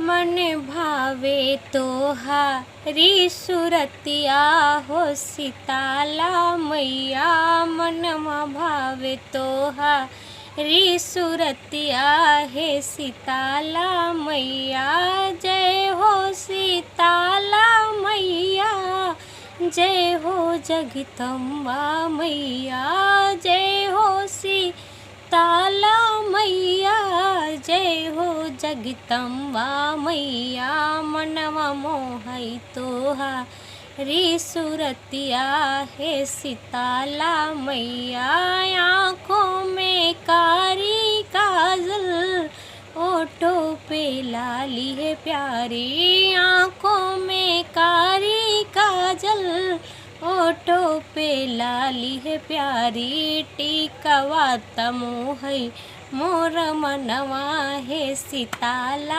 मन भावे तोहारी सुरतिया हो सीताला मैया। मनवा भावे तोहारी सुरतिया हे सीताला मैया। जय हो सीताला मैया, जय हो जगदम्बा मैया। जय हो सीताला मैया, जय हो जगदम्बा मैया। मनवा मोहई तोहारी सुरतिया हे सीताला मैया। आँखों में कारी काजल, ओठों पे लाली है प्यारी। आँखों में कारी काजल, ओठों पे लाली है प्यारी। टिकवा तमोहई मोर मनवा है सीताला।